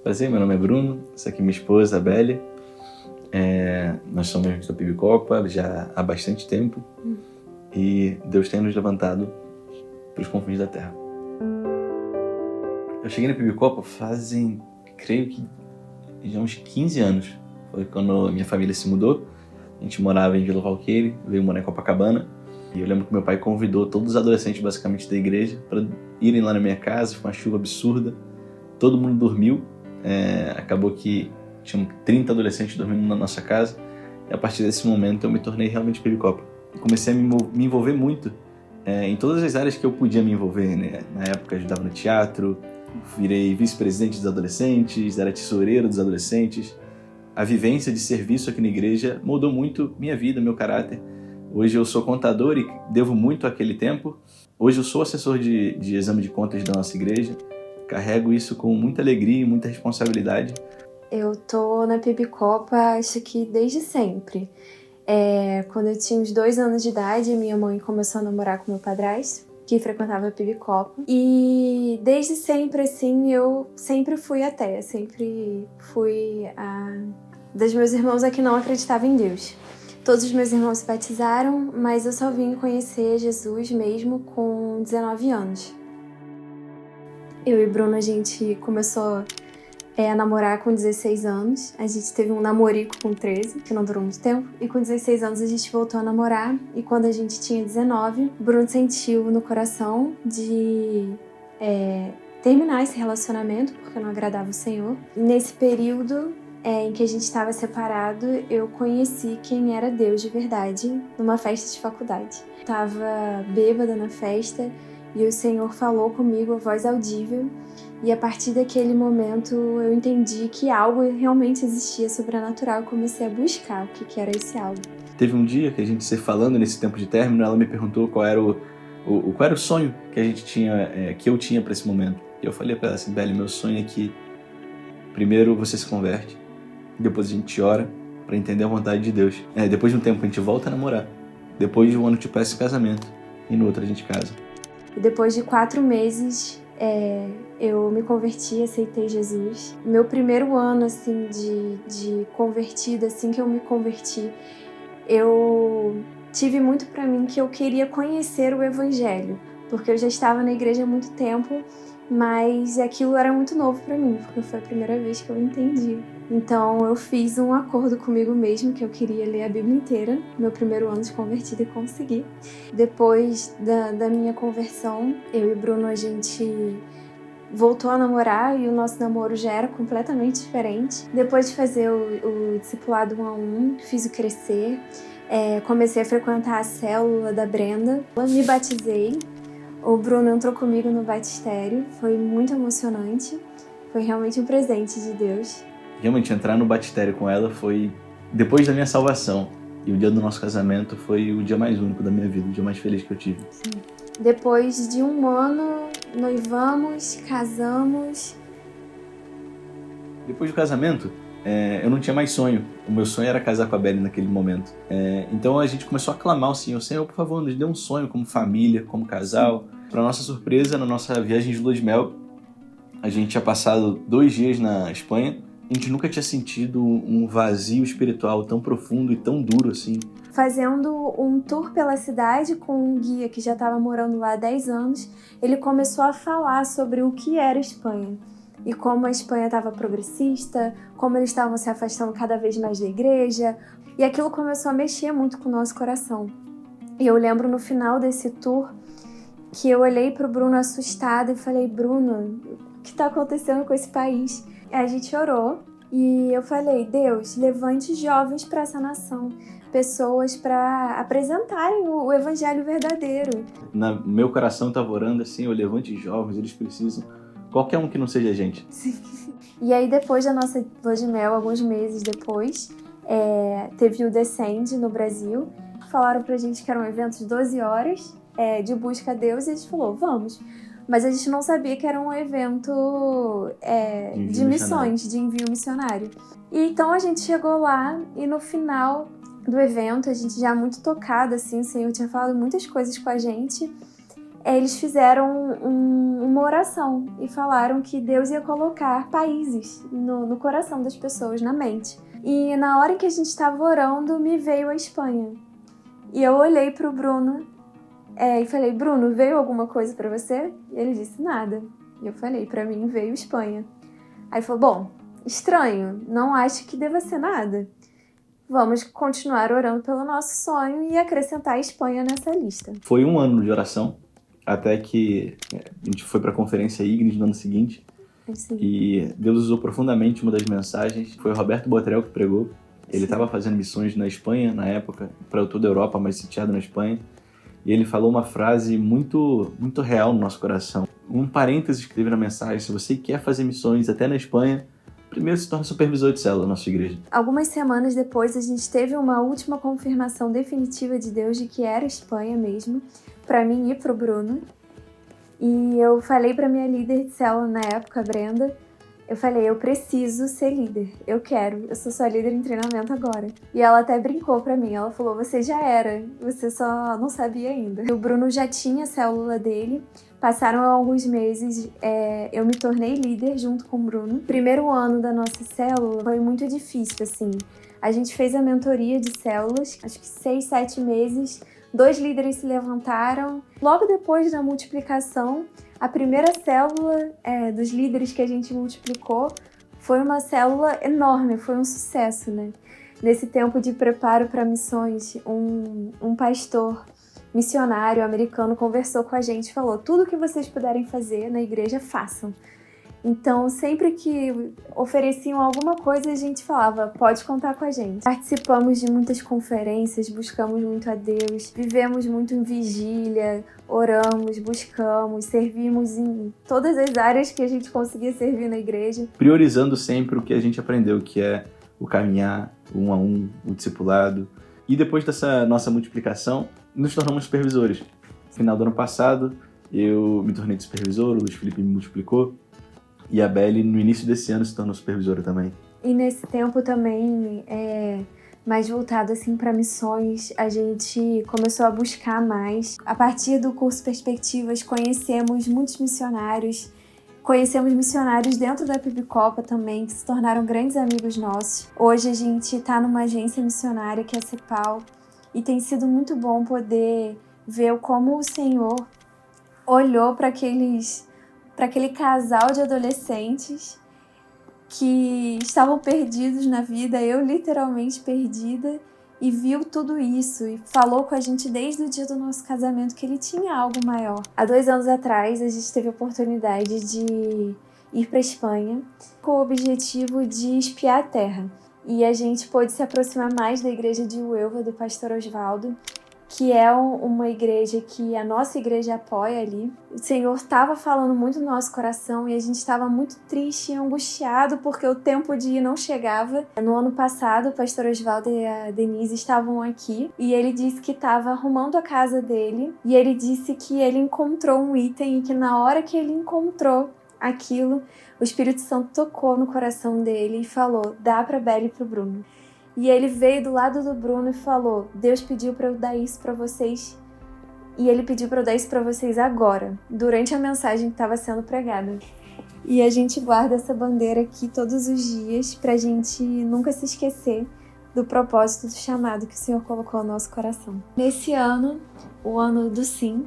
Prazer, meu nome é Bruno, essa aqui é minha esposa, a Bélia. Nós somos da PIB Copa já há bastante tempo e Deus tem nos levantado para os confins da terra. Eu cheguei na PIB Copa fazem, creio que já uns 15 anos. Foi quando minha família se mudou. A gente morava em Vila Valqueire, veio morar em Copacabana. E eu lembro que meu pai convidou todos os adolescentes basicamente da igreja para irem lá na minha casa, foi uma chuva absurda. Todo mundo dormiu. Acabou que tinham 30 adolescentes dormindo na nossa casa. E a partir desse momento eu me tornei realmente PIB Copa. Comecei a me envolver muito em todas as áreas que eu podia me envolver, né? Na época eu ajudava no teatro, virei vice-presidente dos adolescentes, era tesoureiro dos adolescentes. A vivência de serviço aqui na igreja mudou muito minha vida, meu caráter. Hoje eu sou contador e devo muito àquele tempo. Hoje eu sou assessor de exame de contas da nossa igreja. Carrego isso com muita alegria e muita responsabilidade. Eu tô na PIB Copa, acho que desde sempre. Quando eu tinha uns 2 anos de idade, minha mãe começou a namorar com meu padrasto, que frequentava a PIB Copa. E desde sempre, assim, eu sempre fui ateia, sempre fui a dos meus irmãos a que não acreditava em Deus. Todos os meus irmãos se batizaram, mas eu só vim conhecer Jesus mesmo com 19 anos. Eu e Bruno, a gente começou a namorar com 16 anos. A gente teve um namorico com 13, que não durou muito tempo. E com 16 anos a gente voltou a namorar. E quando a gente tinha 19, Bruno sentiu no coração de terminar esse relacionamento, porque não agradava o Senhor. Nesse período em que a gente estava separado, eu conheci quem era Deus de verdade numa festa de faculdade. Tava bêbada na festa e o Senhor falou comigo a voz audível. E a partir daquele momento eu entendi que algo realmente existia sobrenatural. Eu comecei a buscar o que era esse algo. Teve um dia que a gente se falando nesse tempo de término, ela me perguntou qual era o sonho que a gente tinha, que eu tinha para esse momento. E eu falei para ela assim: Bélia, meu sonho é que primeiro você se converte, depois a gente ora para entender a vontade de Deus. Depois de um tempo a gente volta a namorar. Depois de um ano te peço casamento e no outro a gente casa. E depois de 4 meses eu me converti, aceitei Jesus. Meu primeiro ano assim de convertida, assim que eu me converti, eu tive muito para mim que eu queria conhecer o Evangelho, porque eu já estava na igreja há muito tempo, mas aquilo era muito novo para mim, porque foi a primeira vez que eu entendi. Então eu fiz um acordo comigo mesmo que eu queria ler a Bíblia inteira, meu primeiro ano de convertida, e consegui. Depois da minha conversão, eu e Bruno, a gente voltou a namorar e o nosso namoro já era completamente diferente. Depois de fazer o discipulado 1 a 1, fiz o Crescer, comecei a frequentar a célula da Brenda, eu me batizei. O Bruno entrou comigo no batistério, foi muito emocionante, foi realmente um presente de Deus. Realmente, entrar no batistério com ela foi depois da minha salvação. E o dia do nosso casamento foi o dia mais único da minha vida, o dia mais feliz que eu tive. Sim. Depois de 1 ano, noivamos, casamos. Depois do casamento, eu não tinha mais sonho. O meu sonho era casar com a Bélia naquele momento. Então a gente começou a clamar ao Senhor: Senhor, por favor, nos dê um sonho como família, como casal. Para nossa surpresa, na nossa viagem de lua de mel, a gente tinha passado 2 dias na Espanha. A gente nunca tinha sentido um vazio espiritual tão profundo e tão duro assim. Fazendo um tour pela cidade com um guia que já estava morando lá há 10 anos, ele começou a falar sobre o que era a Espanha. E como a Espanha estava progressista, como eles estavam se afastando cada vez mais da igreja. E aquilo começou a mexer muito com o nosso coração. E eu lembro no final desse tour que eu olhei para o Bruno assustada e falei: Bruno, o que está acontecendo com esse país? A gente orou e eu falei: Deus, levante jovens para essa nação, pessoas para apresentarem o evangelho verdadeiro. Meu coração estava orando assim: eu levante jovens, eles precisam, qualquer um que não seja a gente. Sim. E aí depois da nossa lua de mel, alguns meses depois, teve o Descende no Brasil. Falaram pra gente que era um evento de 12 horas de busca a Deus e a gente falou: vamos. Mas a gente não sabia que era um evento de missões, de envio missionário. E então a gente chegou lá e no final do evento, a gente já muito tocada, assim, o Senhor tinha falado muitas coisas com a gente. eles fizeram uma oração e falaram que Deus ia colocar países no coração das pessoas, na mente. E na hora que a gente estava orando, me veio a Espanha. E eu olhei pro Bruno e falei, Bruno, veio alguma coisa pra você? E ele disse, nada. E eu falei, pra mim veio Espanha. Aí ele falou, bom, estranho, não acho que deva ser nada. Vamos continuar orando pelo nosso sonho e acrescentar a Espanha nessa lista. Foi 1 ano de oração, até que a gente foi para a conferência Ignis no ano seguinte. Sim. E Deus usou profundamente uma das mensagens. Foi o Roberto Botrel que pregou. Ele estava fazendo missões na Espanha, na época, para toda a Europa, mas sitiado na Espanha. E ele falou uma frase muito, muito real no nosso coração. Um parênteses que teve na mensagem: se você quer fazer missões até na Espanha, primeiro se torne supervisor de célula da nossa igreja. Algumas semanas depois, a gente teve uma última confirmação definitiva de Deus de que era Espanha mesmo, para mim e pro Bruno. E eu falei pra minha líder de célula na época, a Brenda, eu falei, eu preciso ser líder, eu quero, eu sou sua líder em treinamento agora. E ela até brincou pra mim, ela falou, você já era, você só não sabia ainda. E o Bruno já tinha a célula dele, passaram alguns meses, eu me tornei líder junto com o Bruno. O primeiro ano da nossa célula foi muito difícil, assim. A gente fez a mentoria de células, acho que 6, 7 meses, 2 líderes se levantaram. Logo depois da multiplicação, a primeira célula dos líderes que a gente multiplicou foi uma célula enorme, foi um sucesso, né? Nesse tempo de preparo para missões, um pastor missionário americano conversou com a gente e falou, tudo que vocês puderem fazer na igreja, façam. Então, sempre que ofereciam alguma coisa, a gente falava, pode contar com a gente. Participamos de muitas conferências, buscamos muito a Deus, vivemos muito em vigília, oramos, buscamos, servimos em todas as áreas que a gente conseguia servir na igreja. Priorizando sempre o que a gente aprendeu, que é o caminhar, o 1 a 1, o discipulado. E depois dessa nossa multiplicação, nos tornamos supervisores. No final do ano passado, eu me tornei supervisor, o Luiz Felipe me multiplicou. E a Belle, no início desse ano, se tornou supervisora também. E nesse tempo também, mais voltado assim para missões, a gente começou a buscar mais. A partir do curso Perspectivas, conhecemos muitos missionários. Conhecemos missionários dentro da Pibicopa também, que se tornaram grandes amigos nossos. Hoje a gente está numa agência missionária que é a CEPAL. E tem sido muito bom poder ver como o Senhor olhou para aquele casal de adolescentes que estavam perdidos na vida, eu literalmente perdida, e viu tudo isso e falou com a gente desde o dia do nosso casamento que ele tinha algo maior. Há 2 anos atrás, a gente teve a oportunidade de ir para a Espanha com o objetivo de espiar a terra. E a gente pôde se aproximar mais da igreja de Huelva, do pastor Osvaldo, que é uma igreja que a nossa igreja apoia ali. O Senhor estava falando muito no nosso coração e a gente estava muito triste e angustiado porque o tempo de ir não chegava. No ano passado, o pastor Osvaldo e a Denise estavam aqui e ele disse que estava arrumando a casa dele e ele disse que ele encontrou um item e que na hora que ele encontrou aquilo, o Espírito Santo tocou no coração dele e falou, dá pra Belle e pro Bruno. E ele veio do lado do Bruno e falou, Deus pediu pra eu dar isso pra vocês e ele pediu pra eu dar isso pra vocês agora, durante a mensagem que estava sendo pregada. E a gente guarda essa bandeira aqui todos os dias pra gente nunca se esquecer do propósito do chamado que o Senhor colocou no nosso coração. Nesse ano, o ano do sim,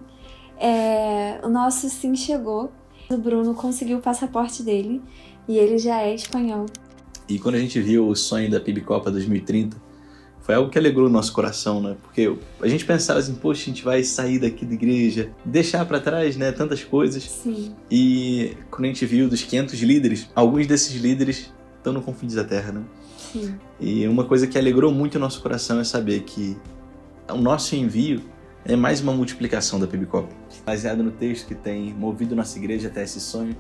o nosso sim chegou. O Bruno conseguiu o passaporte dele e ele já é espanhol. E quando a gente viu o sonho da Pibicopa 2030, foi algo que alegrou o nosso coração, né? Porque a gente pensava assim, poxa, a gente vai sair daqui da igreja, deixar pra trás, né, tantas coisas. Sim. E quando a gente viu dos 500 líderes, alguns desses líderes estão no Confins da Terra, né? Sim. E uma coisa que alegrou muito o nosso coração é saber que o nosso envio é mais uma multiplicação da Pibicopa. Baseado no texto que tem movido nossa igreja até esse sonho,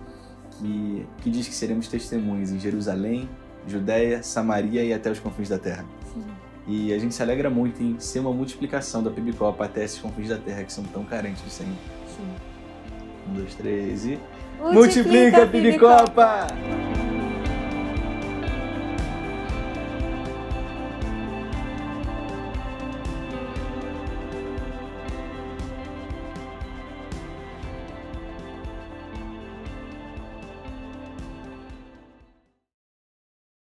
que diz que seremos testemunhas em Jerusalém, Judéia, Samaria e até os confins da terra. Sim. E a gente se alegra muito em ser uma multiplicação da Pibicopa até esses confins da terra que são tão carentes do Senhor. Sim. 1, 2, 3 e... Multiplica, Pibicopa!